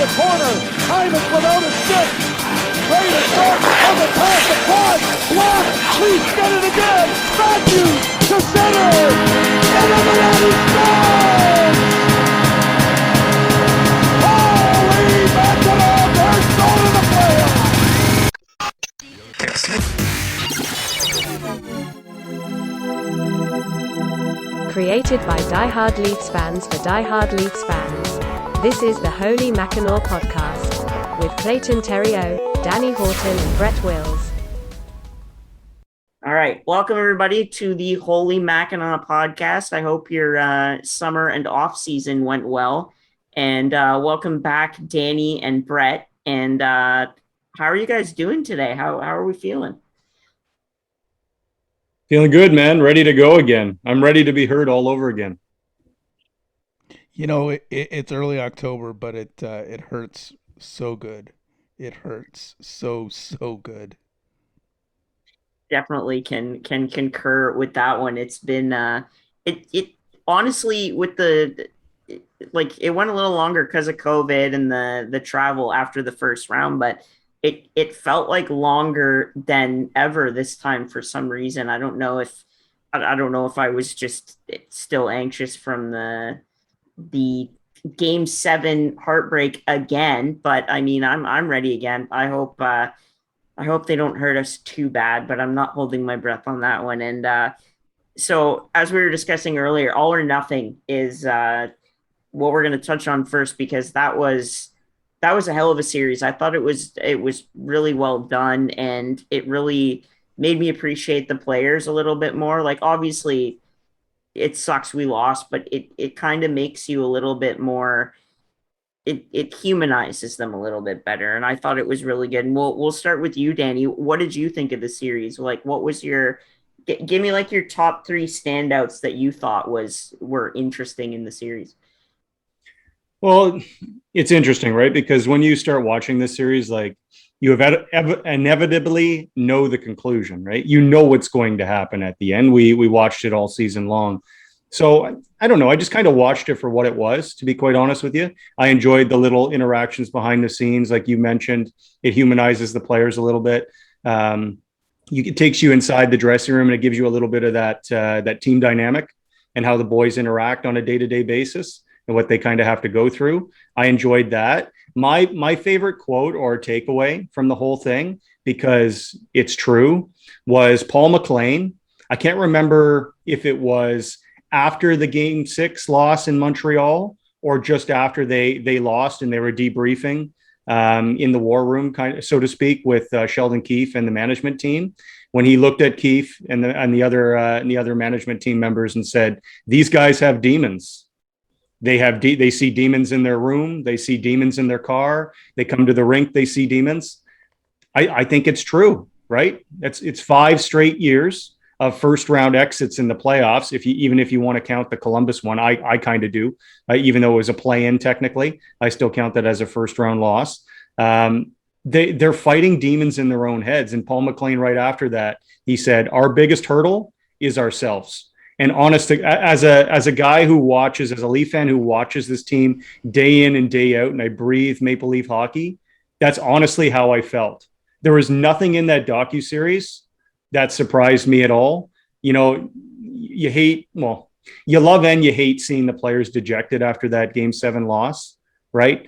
the corner. Hyman without a stick. Ready to start on the pass to Quad. Block. Leafs get it again. Matthews to center. Into the net. He scores! Holy Mackinaw! They're going to the playoffs. Created by Die-Hard Leafs fans for Die-Hard Leafs fans. This is the Holy Mackinaw podcast with Clayton Theriault, Danny Horton, and Brett Wills. All right. Welcome, everybody, to the Holy Mackinaw podcast. I hope your summer and off season went well. And welcome back, Danny and Brett. And how are you guys doing today? How are we feeling? Feeling good, man. Ready to go again. I'm ready to be heard all over again. You know, it's early October, but it hurts so good. It hurts so good. Definitely can concur with that one. It's been it honestly with the it went a little longer because of COVID and the travel after the first round, but it felt like longer than ever this time for some reason. I don't know if I was just still anxious from the Game 7 heartbreak again, but I mean I'm ready again. I hope they don't hurt us too bad, but I'm not holding my breath on that one. And so as we were discussing earlier, All or Nothing is what we're going to touch on first, because that was a hell of a series. I thought it was really well done, and it really made me appreciate the players a little bit more. Like, obviously it sucks we lost, but it kind of makes you a little bit more, it humanizes them a little bit better. And I thought it was really good. And we'll start with you, Danny. What did you think of the series? Like, what was give me like your top 3 standouts that you thought were interesting in the series? Well, it's interesting, right? Because when you start watching this series, like, you have inevitably know the conclusion, right? You know what's going to happen at the end. We watched it all season long. So I don't know. I just kind of watched it for what it was, to be quite honest with you. I enjoyed the little interactions behind the scenes. Like you mentioned, it humanizes the players a little bit. It takes you inside the dressing room, and it gives you a little bit of that team dynamic and how the boys interact on a day-to-day basis and what they kind of have to go through. I enjoyed that. My favorite quote or takeaway from the whole thing, because it's true, was Paul McLean. I can't remember if it was after the Game 6 loss in Montreal or just after they lost and they were debriefing in the war room, kind of, so to speak, with Sheldon Keefe and the management team, when he looked at Keefe and the other management team members and said, "These guys have demons. They see demons in their room. They see demons in their car. They come to the rink. They see demons." I think it's true, right? It's 5 straight years of first round exits in the playoffs. Even if you want to count the Columbus one, I kind of do, even though it was a play-in technically, I still count that as a first round loss. They're fighting demons in their own heads. And Paul McLean, right after that, he said, "Our biggest hurdle is ourselves." And honestly, as a guy who watches, as a Leaf fan who watches this team day in and day out, and I breathe Maple Leaf hockey, that's honestly how I felt. There was nothing in that docuseries that surprised me at all. You know, you love and you hate seeing the players dejected after that Game 7 loss, right?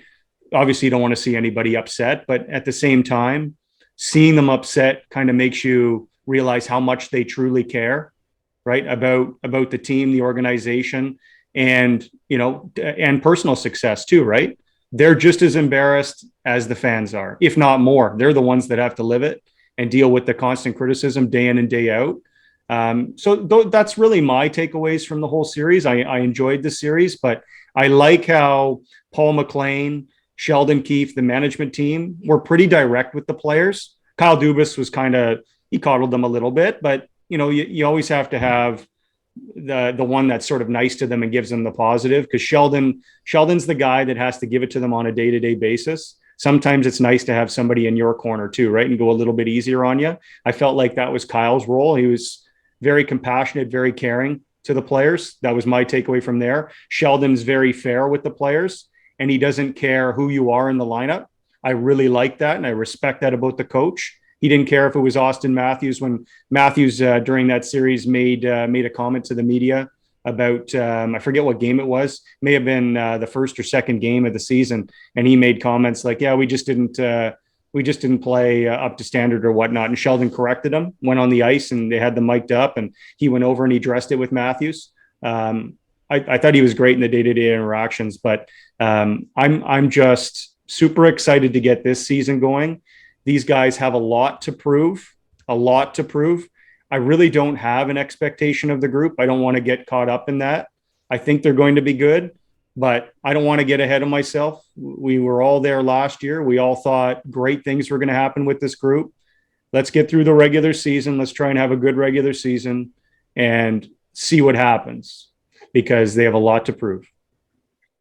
Obviously, you don't want to see anybody upset, but at the same time, seeing them upset kind of makes you realize how much they truly care, right? About the team, the organization, and, and personal success too, right? They're just as embarrassed as the fans are, if not more. They're the ones that have to live it and deal with the constant criticism day in and day out. So that's really my takeaways from the whole series. I enjoyed the series, but I like how Paul McLean, Sheldon Keefe, the management team were pretty direct with the players. Kyle Dubas was he coddled them a little bit, but you always have to have the one that's sort of nice to them and gives them the positive, because Sheldon's the guy that has to give it to them on a day-to-day basis. Sometimes it's nice to have somebody in your corner too, right? And go a little bit easier on you. I felt like that was Kyle's role. He was very compassionate, very caring to the players. That was my takeaway from there. Sheldon's very fair with the players. and he doesn't care who you are in the lineup. I really like that, and I respect that about the coach. He didn't care if it was Austin Matthews when Matthews during that series made a comment to the media about I forget what game it was. May have been the first or second game of the season, and he made comments like, "Yeah, we just didn't play up to standard or whatnot." And Sheldon corrected him, went on the ice, and they had them mic'd up, and he went over and he addressed it with Matthews. I thought he was great in the day-to-day interactions, but I'm just super excited to get this season going. These guys have a lot to prove. I really don't have an expectation of the group. I don't want to get caught up in that. I think they're going to be good, but I don't want to get ahead of myself. We were all there last year. We all thought great things were going to happen with this group. Let's get through the regular season. Let's try and have a good regular season and see what happens, because they have a lot to prove.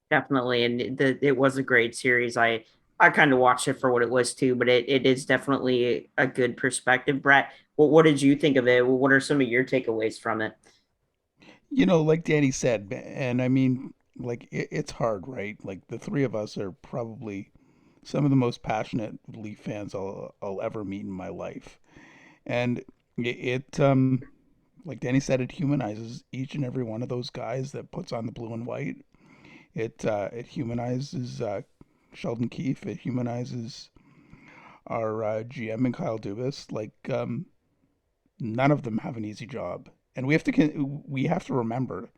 Definitely. And it was a great series. I kind of watched it for what it was too, but it is definitely a good perspective. Brett, what did you think of it? What are some of your takeaways from it? Like Danny said, and I mean, like it's hard, right? Like the three of us are probably some of the most passionate Leaf fans I'll ever meet in my life, and like Danny said, it humanizes each and every one of those guys that puts on the blue and white. It humanizes Sheldon Keefe. It humanizes our GM and Kyle Dubas. Like none of them have an easy job, and we have to remember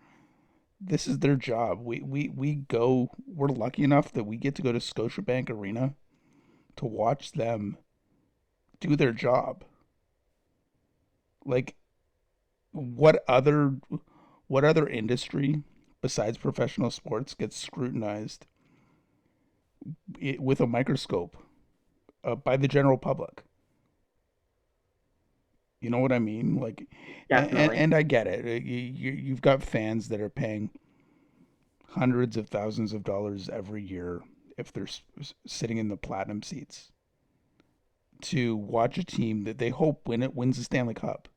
this is their job. We're lucky enough that we get to go to Scotiabank Arena to watch them do their job. Like what other industry besides professional sports gets scrutinized with a microscope by the general public? You know what I mean? Like, Definitely. and I get it. You've got fans that are paying hundreds of thousands of dollars every year if they're sitting in the platinum seats to watch a team that they hope wins the Stanley Cup.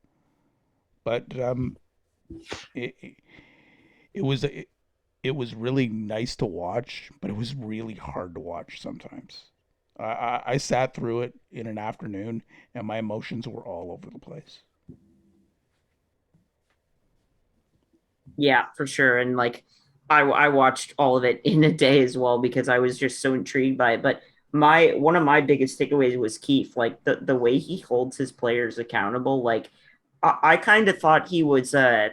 But it, it was it was really nice to watch, but it was really hard to watch sometimes. I sat through it in an afternoon, and my emotions were all over the place. Yeah, for sure. And like I watched all of it in a day as well because I was just so intrigued by it. But one of my biggest takeaways was Keith, like the way he holds his players accountable. Like I kind of thought he was I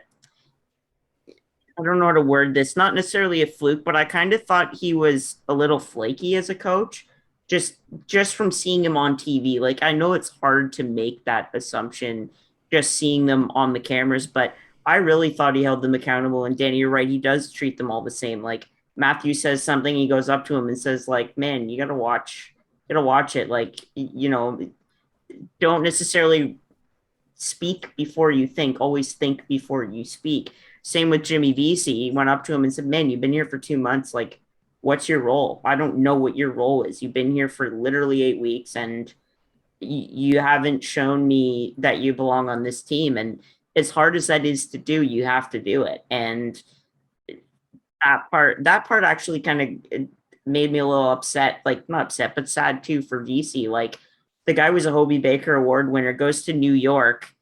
don't know how to word this, not necessarily a fluke, but I kind of thought he was a little flaky as a coach, just just from seeing him on TV. Like I know it's hard to make that assumption just seeing them on the cameras, but I really thought he held them accountable. And Danny, you're right, he does treat them all the same. Like Matthew says something, he goes up to him and says, like, man, you gotta watch it. Like, don't necessarily speak before you think, always think before you speak. Same with Jimmy Vesey. He went up to him and said, man, you've been here for 2 months. Like, what's your role? I don't know what your role is. You've been here for literally 8 weeks and you haven't shown me that you belong on this team. And as hard as that is to do, you have to do it. And that part actually kind of made me a little upset, like not upset, but sad too for VC. Like the guy was a Hobie Baker Award winner, goes to New York,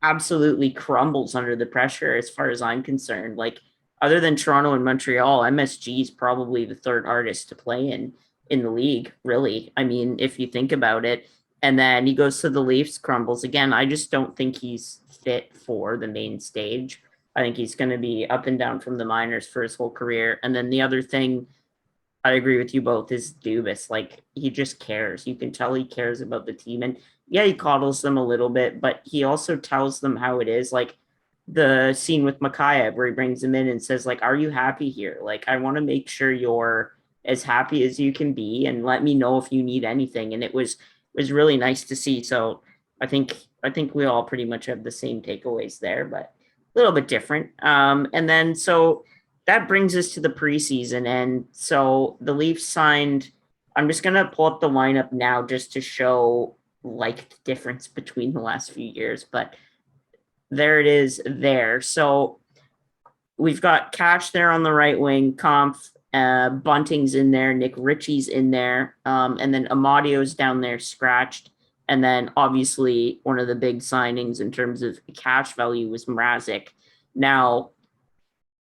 absolutely crumbles under the pressure as far as I'm concerned. Like other than Toronto and Montreal, MSG is probably the third hardest to play in the league, really. I mean, if you think about it. And then he goes to the Leafs, crumbles again. I just don't think he's fit for the main stage. I think he's going to be up and down from the minors for his whole career. And then the other thing I agree with you both is Dubas. Like he just cares. You can tell he cares about the team. And yeah, he coddles them a little bit, but he also tells them how it is. Like the scene with Mackinaw where he brings him in and says, like, are you happy here? Like, I want to make sure you're as happy as you can be and let me know if you need anything. And it was really nice to see. So I think we all pretty much have the same takeaways there, but a little bit different. And then so that brings us to the preseason. And so the Leafs signed, I'm just going to pull up the lineup now just to show like the difference between the last few years, but there it is there. So we've got Cash there on the right wing, Kampf, Bunting's in there, Nick Ritchie's in there, and then Amadio's down there scratched. And then obviously one of the big signings in terms of cash value was Mrazek. Now,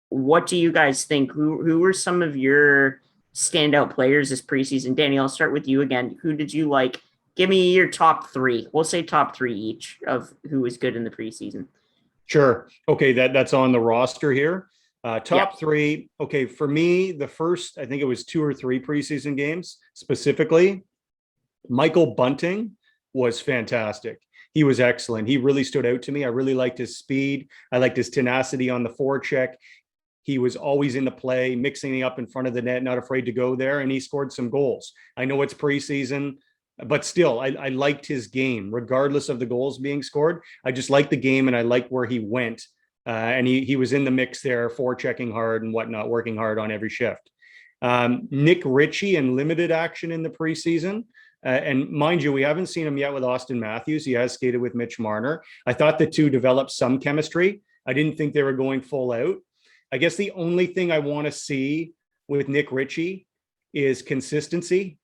what do you guys think? Who were some of your standout players this preseason? Danny, I'll start with you again. Who did you like? Give me your top three. We'll say top three each of who was good in the preseason. Sure. Okay, that's on the roster here. Top Yeah. three. Okay, for me, the first, I think it was 2 or 3 preseason games specifically. Michael Bunting was fantastic. He was excellent. He really stood out to me. I really liked his speed. I liked his tenacity on the forecheck. He was always in the play, mixing up in front of the net, not afraid to go there, and he scored some goals. I know it's preseason, but still, I liked his game, regardless of the goals being scored. I just liked the game, and I liked where he went. And he was in the mix there, forechecking hard and whatnot, working hard on every shift. Nick Ritchie in limited action in the preseason. And mind you, we haven't seen him yet with Austin Matthews. He has skated with Mitch Marner. I thought the two developed some chemistry. I didn't think they were going full out. I guess the only thing I want to see with Nick Ritchie is consistency.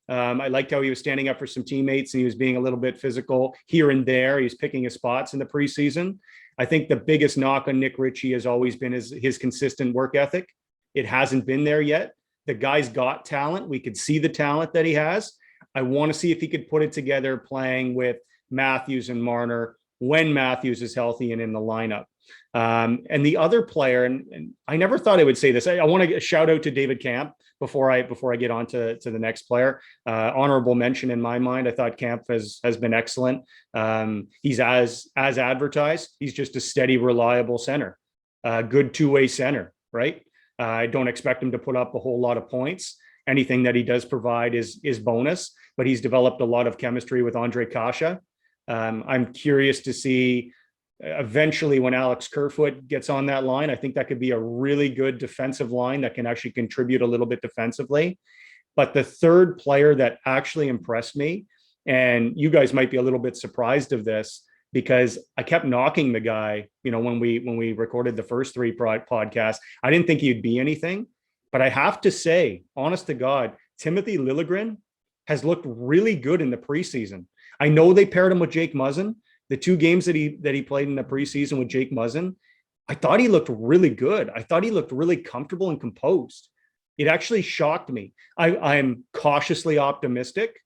I liked how he was standing up for some teammates and he was being a little bit physical here and there. He was picking his spots in the preseason. I think the biggest knock on Nick Ritchie has always been his consistent work ethic. It hasn't been there yet. The guy's got talent. We could see the talent that he has. I want to see if he could put it together playing with Matthews and Marner when Matthews is healthy and in the lineup. And the other player, and I never thought I would say this. I want to shout out to David Camp before I get on to the next player. Honorable mention in my mind. I thought Camp has been excellent. He's as advertised. He's just a steady, reliable center, good two-way center, right? I don't expect him to put up a whole lot of points. Anything that he does provide is bonus, but he's developed a lot of chemistry with Andre Kasha. I'm curious to see eventually when Alex Kerfoot gets on that line. I think that could be a really good defensive line that can actually contribute a little bit defensively. But the third player that actually impressed me, and you guys might be a little bit surprised of this, because I kept knocking the guy, when we recorded the first 3 podcasts, I didn't think he'd be anything. But I have to say, honest to God, Timothy Liljegren has looked really good in the preseason. I know they paired him with Jake Muzzin. The 2 games that he played in the preseason with Jake Muzzin, I thought he looked really good. I thought he looked really comfortable and composed. It actually shocked me. I'm cautiously optimistic.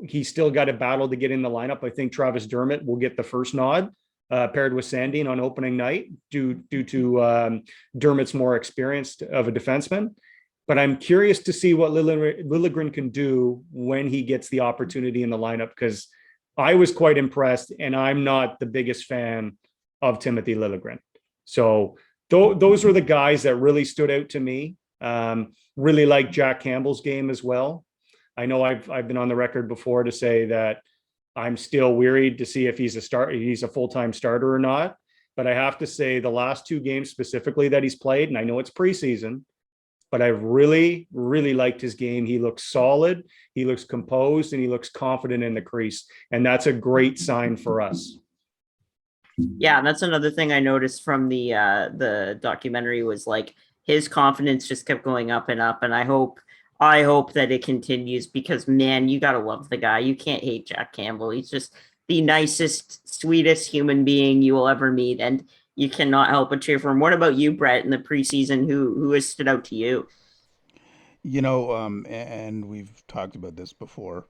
He's still got a battle to get in the lineup. I think Travis Dermott will get the first nod, paired with Sandin on opening night due to Dermott's more experienced of a defenseman. But I'm curious to see what Liljegren can do when he gets the opportunity in the lineup, because I was quite impressed, and I'm not the biggest fan of Timothy Liljegren. So those were the guys that really stood out to me. Really like Jack Campbell's game as well. I know I've been on the record before to say that I'm still wearied to see if he's a full-time starter or not. But I have to say the last 2 games specifically that he's played, and I know it's preseason, but I really, really liked his game. He looks solid, he looks composed, and he looks confident in the crease. And that's a great sign for us. Yeah, that's another thing I noticed from the documentary was like his confidence just kept going up and up. And I hope that it continues, because man, you gotta love the guy. You can't hate Jack Campbell. He's just the nicest, sweetest human being you will ever meet, and you cannot help but cheer for him. What about you, Brett, in the preseason? Who has stood out to you? And we've talked about this before.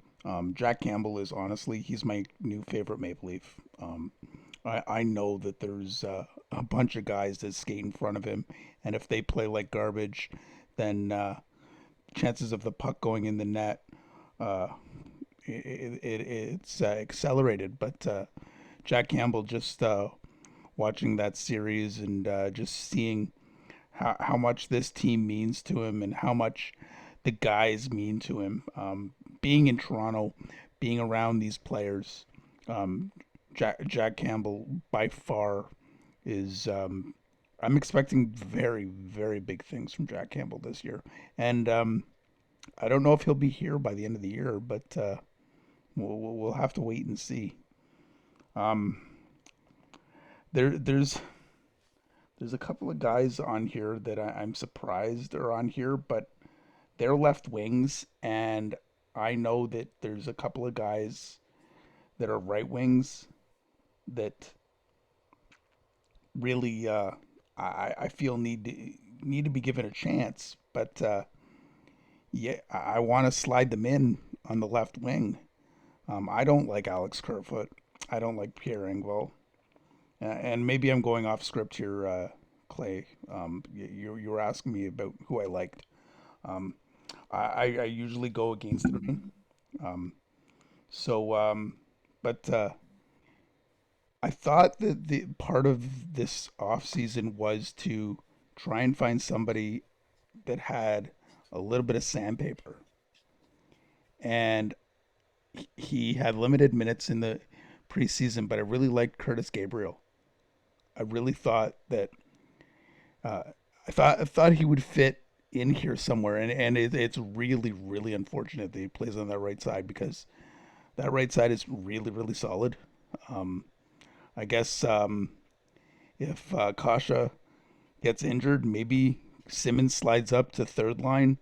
Jack Campbell is honestly, he's my new favorite Maple Leaf. I know that there's a bunch of guys that skate in front of him, and if they play like garbage, then chances of the puck going in the net, it's accelerated. But Jack Campbell, just watching that series and just seeing how much this team means to him and how much the guys mean to him. Being in Toronto, being around these players, Jack Campbell by far is. I'm expecting very, very big things from Jack Campbell this year, and I don't know if he'll be here by the end of the year, but we'll have to wait and see. There's there's a couple of guys on here that I'm surprised are on here, but they're left wings, and I know that there's a couple of guys that are right wings that really I feel need to be given a chance. But yeah, I want to slide them in on the left wing. I don't like Alex Kerfoot. I don't like Pierre Engvall. And maybe I'm going off script here, Clay. You were asking me about who I liked. Um, I usually go against the grain. Um, so, but I thought that the part of this off season was to try and find somebody that had a little bit of sandpaper, and he had limited minutes in the preseason. But I really liked Curtis Gabriel. I really thought that uh, I thought he would fit in here somewhere, and it's really unfortunate that he plays on that right side because that right side is really solid. Um, I guess if Kasha gets injured, maybe Simmons slides up to third line,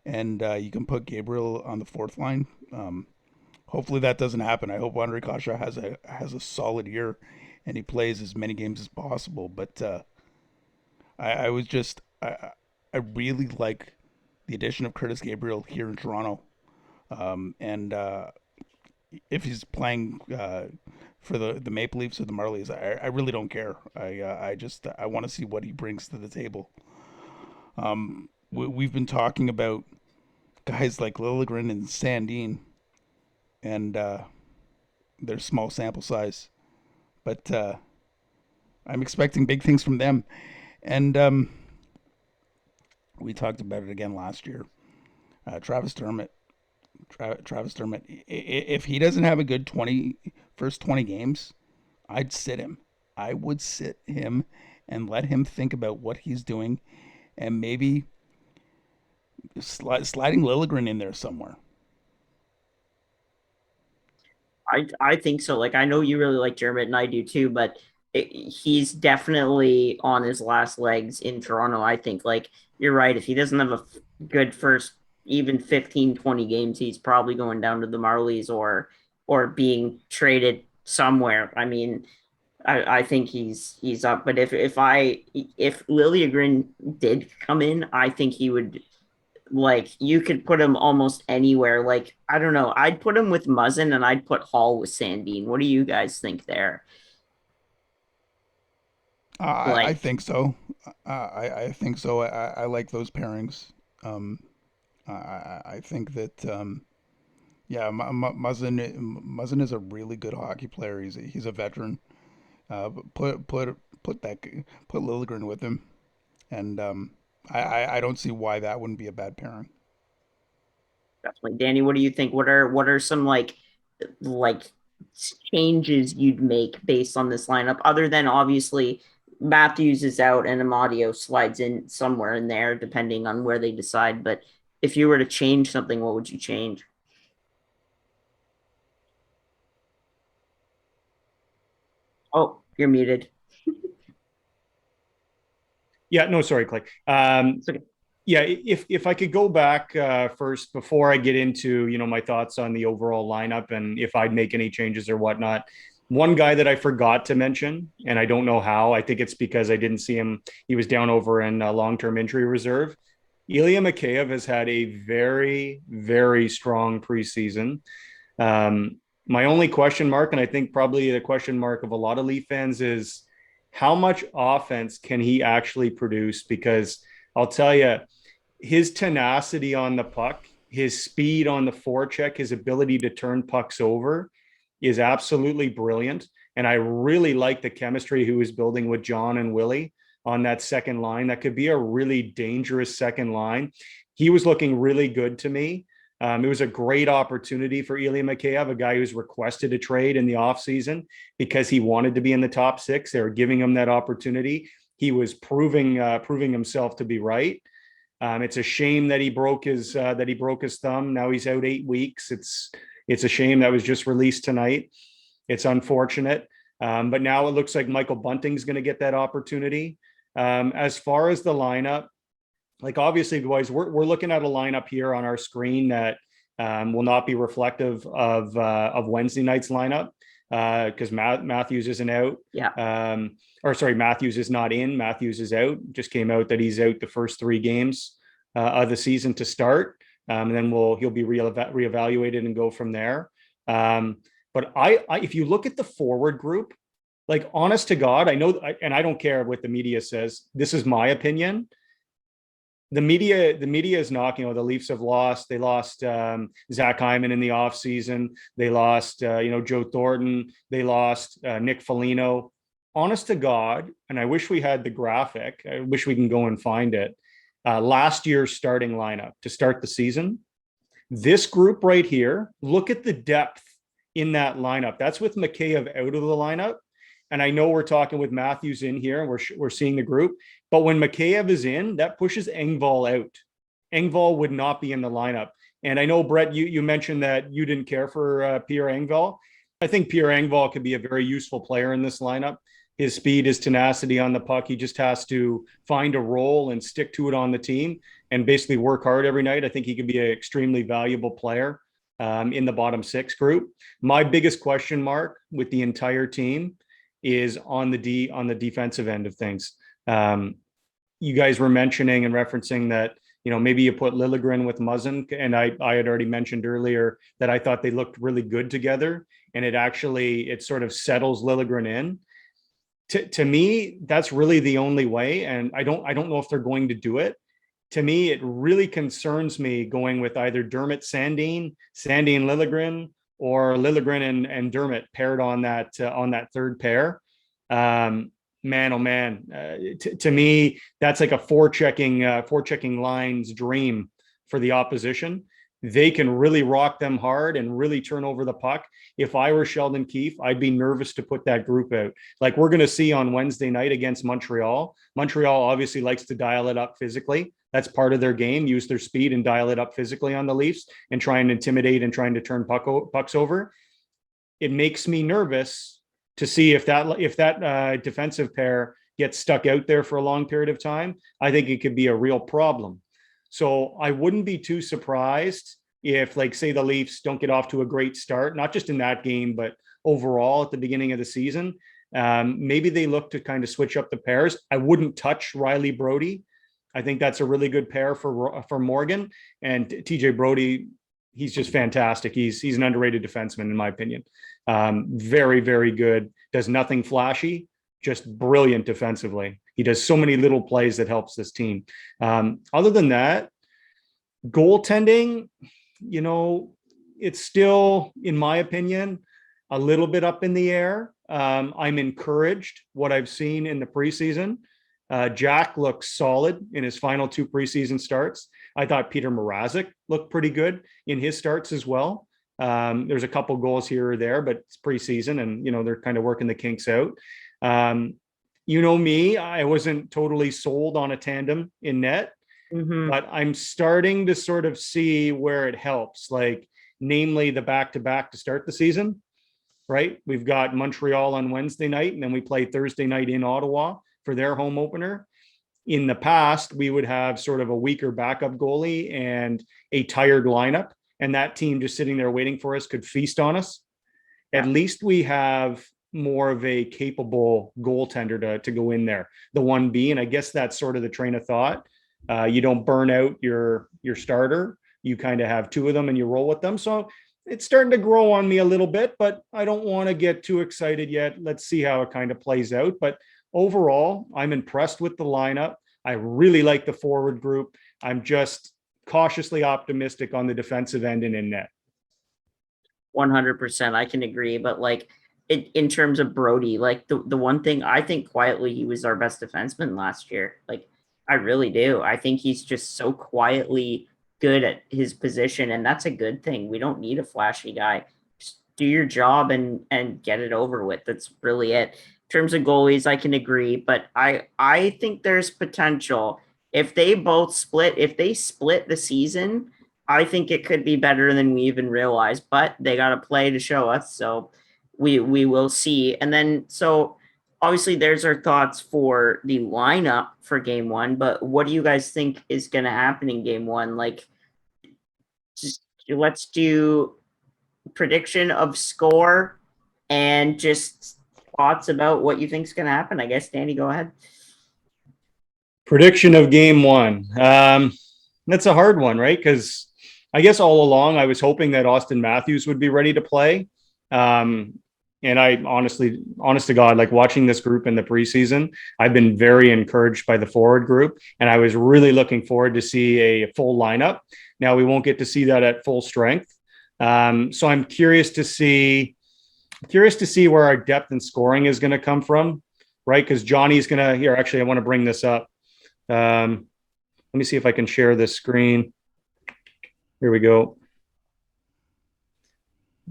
and you can put Gabriel on the fourth line. Hopefully that doesn't happen. I hope Andre Kasha has a solid year, and he plays as many games as possible. But I was just I really like the addition of Curtis Gabriel here in Toronto, and if he's playing for the Maple Leafs or the Marlies, I really don't care. I just I want to see what he brings to the table. We've been talking about guys like Liljegren and Sandin, and their small sample size, but I'm expecting big things from them. And we talked about it again last year. Travis Dermott. Travis Dermott. If he doesn't have a good first 20 games, I'd sit him. I would sit him and let him think about what he's doing, and maybe sliding Liljegren in there somewhere. I think so. Like I know you really like Dermott and I do too, but he's definitely on his last legs in Toronto. I think like you're right. If he doesn't have a good first even 15, 20 games, he's probably going down to the Marlies or being traded somewhere. I mean, I think he's up. But if Liljegren did come in, I think he would like you could put him almost anywhere. Like I don't know, I'd put him with Muzzin and I'd put Hall with Sandine. What do you guys think there? I Like think so. I think so. I like those pairings. Um, I think that yeah, Muzzin is a really good hockey player. He's a veteran. Put that put Liljegren with him, and I don't see why that wouldn't be a bad pairing. definitely, Danny. What do you think? What are some like changes you'd make based on this lineup, other than obviously Matthews is out and Amadio slides in somewhere in there, depending on where they decide. But if you were to change something, what would you change? Oh, you're muted. Yeah, no, sorry, Clay. It's okay. Yeah, if I could go back first before I get into my thoughts on the overall lineup and if I'd make any changes or whatnot. One guy that I forgot to mention, and I don't know how. I think it's because I didn't see him. He was down over in long-term injury reserve. Ilya Mikheyev has had a very strong preseason. My only question mark, and I think probably the question mark of a lot of Leaf fans, is how much offense can he actually produce? Because I'll tell you, his tenacity on the puck, his speed on the forecheck, his ability to turn pucks over is absolutely brilliant. And I really like the chemistry he was building with John and Willie on that second line. That could be a really dangerous second line. He was looking really good to me. It was a great opportunity for Ilya Mikheyev, a guy who's requested a trade in the offseason because he wanted to be in the top six. They were giving him that opportunity. He was proving himself to be right. It's a shame that he broke his thumb. Now he's out 8 weeks. It's a shame that was just released tonight. It's unfortunate. But now it looks like Michael Bunting's going to get that opportunity. As far as the lineup, like obviously, boys, we're looking at a lineup here on our screen that will not be reflective of Wednesday night's lineup because Matthews isn't out. Yeah. Or sorry, Matthews is not in. Matthews is out. Just came out that he's out the first 3 games of the season to start, and then he'll be reevaluated and go from there. But I if you look at the forward group, like honest to God, I know, and I don't care what the media says. This is my opinion. The media is knocking. The Leafs have lost. They lost Zach Hyman in the offseason. They lost Joe Thornton. They lost Nick Foligno. Honest to God, and I wish we had the graphic. I wish we can go and find it. Last year's starting lineup to start the season. This group right here, look at the depth in that lineup. That's with Mikheyev out of the lineup. And I know we're talking with Matthews in here and we're seeing the group, but when Mikheyev is in, that pushes Engvall out. Engvall would not be in the lineup. And I know, Brett, you mentioned that you didn't care for Pierre Engvall. I think Pierre Engvall could be a very useful player in this lineup. His speed, his tenacity on the puck. He just has to find a role and stick to it on the team and basically work hard every night. I think he could be an extremely valuable player in the bottom 6 group. My biggest question mark with the entire team is on the defensive end of things. You guys were mentioning and referencing that, maybe you put Liljegren with Muzzin, and I had already mentioned earlier that I thought they looked really good together, and it sort of settles Liljegren in. To me, that's really the only way, and I don't know if they're going to do it. To me, it really concerns me going with either Dermott Sandin Liljegren, or Liljegren and Dermott paired on that third pair. Man, oh man, to me, that's like a forechecking lines dream for the opposition. They can really rock them hard and really turn over the puck. If I were Sheldon Keefe, I'd be nervous to put that group out. Like we're going to see on Wednesday night against Montreal. Montreal obviously likes to dial it up physically. That's part of their game, use their speed and dial it up physically on the Leafs and try and intimidate and trying to turn pucks over. It makes me nervous to see if that defensive pair gets stuck out there for a long period of time. I think it could be a real problem. So I wouldn't be too surprised if, like, say the Leafs don't get off to a great start, not just in that game, but overall at the beginning of the season. Maybe they look to kind of switch up the pairs. I wouldn't touch Riley Brody. I think that's a really good pair for Morgan, and TJ Brody. He's just fantastic. He's an underrated defenseman in my opinion. Very, very good. Does nothing flashy, just brilliant defensively. He does so many little plays that helps this team. Other than that, goaltending, it's still, in my opinion, a little bit up in the air. I'm encouraged what I've seen in the preseason. Jack looks solid in his final 2 preseason starts. I thought Peter Mrazek looked pretty good in his starts as well. There's a couple goals here or there, but it's preseason and, they're kind of working the kinks out. Me, I wasn't totally sold on a tandem in net, but I'm starting to sort of see where it helps, like namely the back-to-back to start the season, right? We've got Montreal on Wednesday night, and then we play Thursday night in Ottawa for their home opener. In the past, we would have sort of a weaker backup goalie and a tired lineup, and that team just sitting there waiting for us could feast on us. At least we have more of a capable goaltender to go in there, the 1B, and I guess that's sort of the train of thought. You don't burn out your starter. You kind of have 2 of them and you roll with them. So it's starting to grow on me a little bit, but I don't want to get too excited yet. Let's see how it kind of plays out. But overall, I'm impressed with the lineup. I really like the forward group. I'm just cautiously optimistic on the defensive end and in net. 100%. I can agree. But in terms of Brody, the one thing I think quietly, he was our best defenseman last year. I really do. I think he's just so quietly good at his position, and that's a good thing. We don't need a flashy guy. Just do your job and get it over with. That's really it. In terms of goalies, I can agree, but I think there's potential. If they split the season, I think it could be better than we even realized, but they got to play to show us. So we will see. And then, so obviously there's our thoughts for the lineup for game one, but what do you guys think is going to happen in game one? Like, just let's do prediction of score and just thoughts about what you think is going to happen. I guess, Danny, go ahead. Prediction of game one. That's a hard one, right? Because I guess all along I was hoping that Austin Matthews would be ready to play. And I honest to God, like watching this group in the preseason, I've been very encouraged by the forward group. And I was really looking forward to see a full lineup. Now we won't get to see that at full strength. So I'm curious to see where our depth and scoring is going to come from, right? Because Johnny's going to here. Actually, I want to bring this up. Let me see if I can share this screen. Here we go.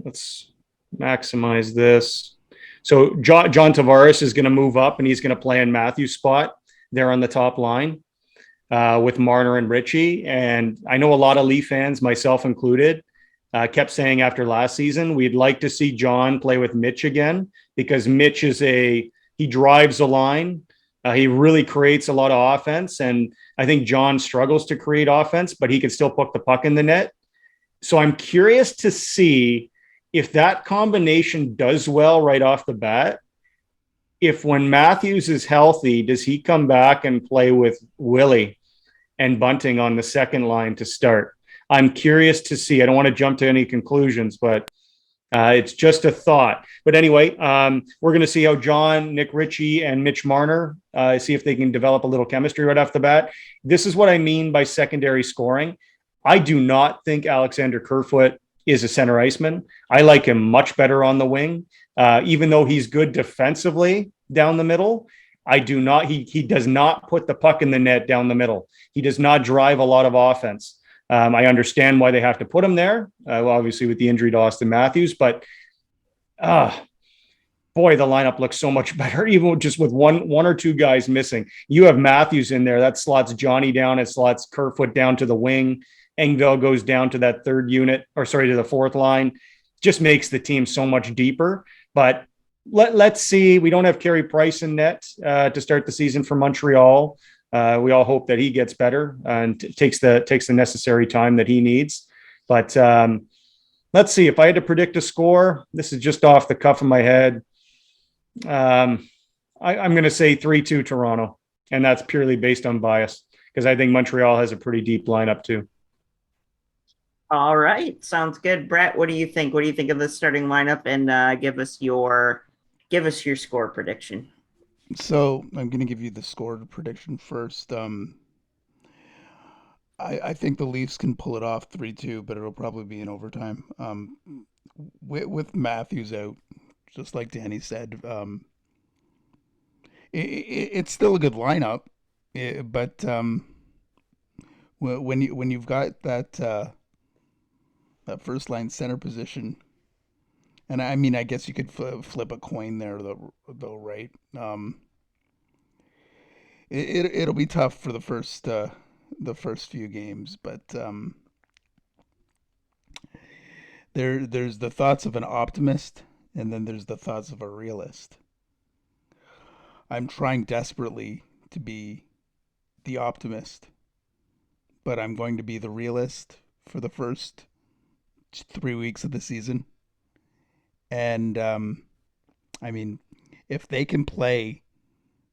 Let's maximize this. So John Tavares is going to move up and he's going to play in Matthew's spot there on the top line with Marner and Ritchie. And I know a lot of Leaf fans, myself included, kept saying after last season, we'd like to see John play with Mitch again because Mitch he drives the line. He really creates a lot of offense. And I think John struggles to create offense, but he can still put the puck in the net. So I'm curious to see if that combination does well right off the bat. If when Matthews is healthy, does he come back and play with Willie and Bunting on the second line to start? I'm curious to see. I don't want to jump to any conclusions, but it's just a thought. But anyway, we're going to see how John, Nick Ritchie, and Mitch Marner see if they can develop a little chemistry right off the bat. This is what I mean by secondary scoring. I do not think Alexander Kerfoot is a center iceman. I like him much better on the wing, even though he's good defensively down the middle. I do not. He does not put the puck in the net down the middle. He does not drive a lot of offense. I understand why they have to put him there, obviously with the injury to Austin Matthews, but boy, the lineup looks so much better, even just with one or two guys missing. You have Matthews in there. That slots Johnny down. It slots Kerfoot down to the wing. Engvall goes down to that to the fourth line. Just makes the team so much deeper. But let's see. We don't have Carey Price in net to start the season for Montreal. We all hope that he gets better and takes the necessary time that he needs. But let's see. If I had to predict a score, this is just off the cuff of my head. I'm going to say 3-2 Toronto, and that's purely based on bias because I think Montreal has a pretty deep lineup too. All right, sounds good. Brett, what do you think? What do you think of the starting lineup? And give us your score prediction. So I'm going to give you the score prediction first. I think the Leafs can pull it off 3-2, but it'll probably be in overtime. With Matthews out, just like Danny said, it's still a good lineup, but when you've got that first line center position, and I mean, I guess you could flip a coin there, though, right? It'll be tough for the first few games, but there's the thoughts of an optimist, and then there's the thoughts of a realist. I'm trying desperately to be the optimist, but I'm going to be the realist for the first 3 weeks of the season. And I mean, if they can play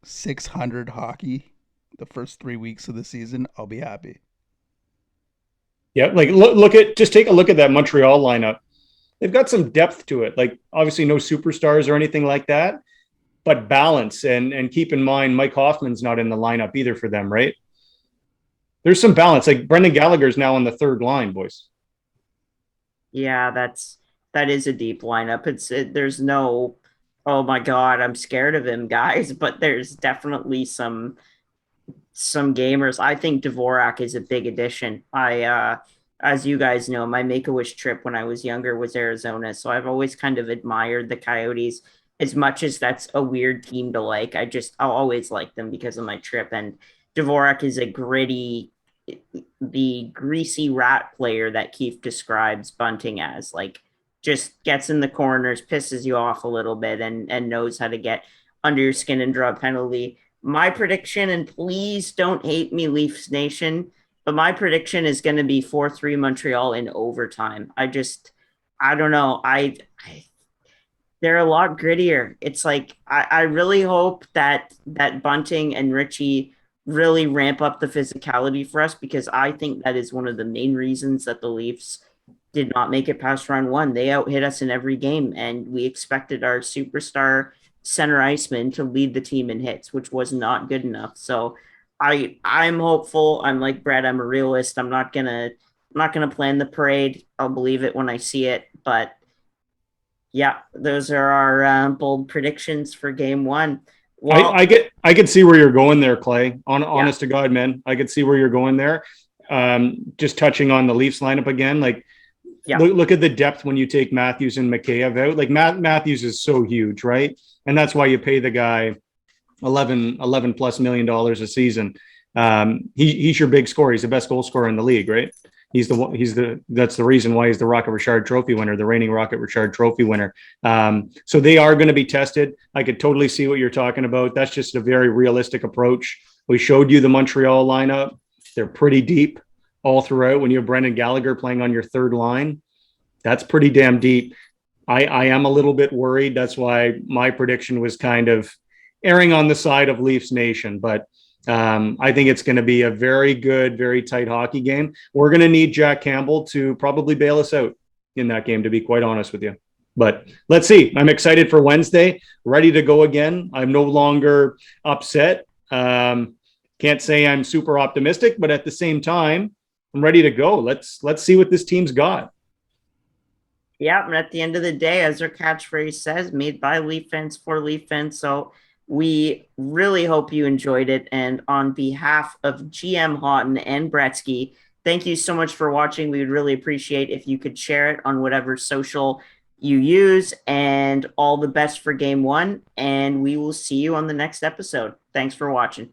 .600 hockey the first 3 weeks of the season, I'll be happy. Yeah, like just take a look at that Montreal lineup. They've got some depth to it. Like obviously no superstars or anything like that, but balance. And keep in mind, Mike Hoffman's not in the lineup either for them, right? There's some balance. Like Brendan Gallagher's now on the third line, boys. Yeah, that is a deep lineup. There's no, oh my God, I'm scared of him, guys. But there's definitely some gamers. I think Dvorak is a big addition. As you guys know, my Make-A-Wish trip when I was younger was Arizona, so I've always kind of admired the Coyotes. As much as that's a weird team to like, I'll always like them because of my trip. And Dvorak is the greasy rat player that Keefe describes Bunting as. Like, just gets in the corners, pisses you off a little bit, and knows how to get under your skin and draw a penalty. My prediction, and please don't hate me, Leafs Nation, but my prediction is going to be 4-3 Montreal in overtime. I don't know. They're a lot grittier. It's like I really hope that Bunting and Richie really ramp up the physicality for us, because I think that is one of the main reasons that the Leafs did not make it past round one. They out hit us in every game, and we expected our superstar center iceman to lead the team in hits, which was not good enough. So I'm hopeful. I'm like Brett. I'm a realist. I'm not gonna plan the parade. I'll believe it when I see it. But yeah, those are our bold predictions for game one. Well, I could see where you're going there, Clay. Honest to God, man, I could see where you're going there. Just touching on the Leafs lineup again, like look at the depth when you take Matthews and Mikheyev out. Like Matthews is so huge, right? And that's why you pay the guy $11 plus million a season. He's your big scorer. He's the best goal scorer in the league, right? That's the reason why he's the Rocket Richard Trophy winner, the reigning Rocket Richard Trophy winner. So they are going to be tested. I could totally see what you're talking about. That's just a very realistic approach. We showed you the Montreal lineup. They're pretty deep all throughout. When you have Brendan Gallagher playing on your third line, that's pretty damn deep. I am a little bit worried. That's why my prediction was kind of erring on the side of Leafs Nation, but I think it's going to be a very good, very tight hockey game. We're going to need Jack Campbell to probably bail us out in that game, to be quite honest with you. But let's see. I'm excited for Wednesday, ready to go again. I'm no longer upset. Can't say I'm super optimistic, but at the same time, I'm ready to go. Let's see what this team's got. Yeah, and at the end of the day, as our catchphrase says, made by Leaf fans for Leaf fans. So we really hope you enjoyed it. And on behalf of GM Houghton and Bretsky, thank you so much for watching. We would really appreciate if you could share it on whatever social you use. And all the best for game one. And we will see you on the next episode. Thanks for watching.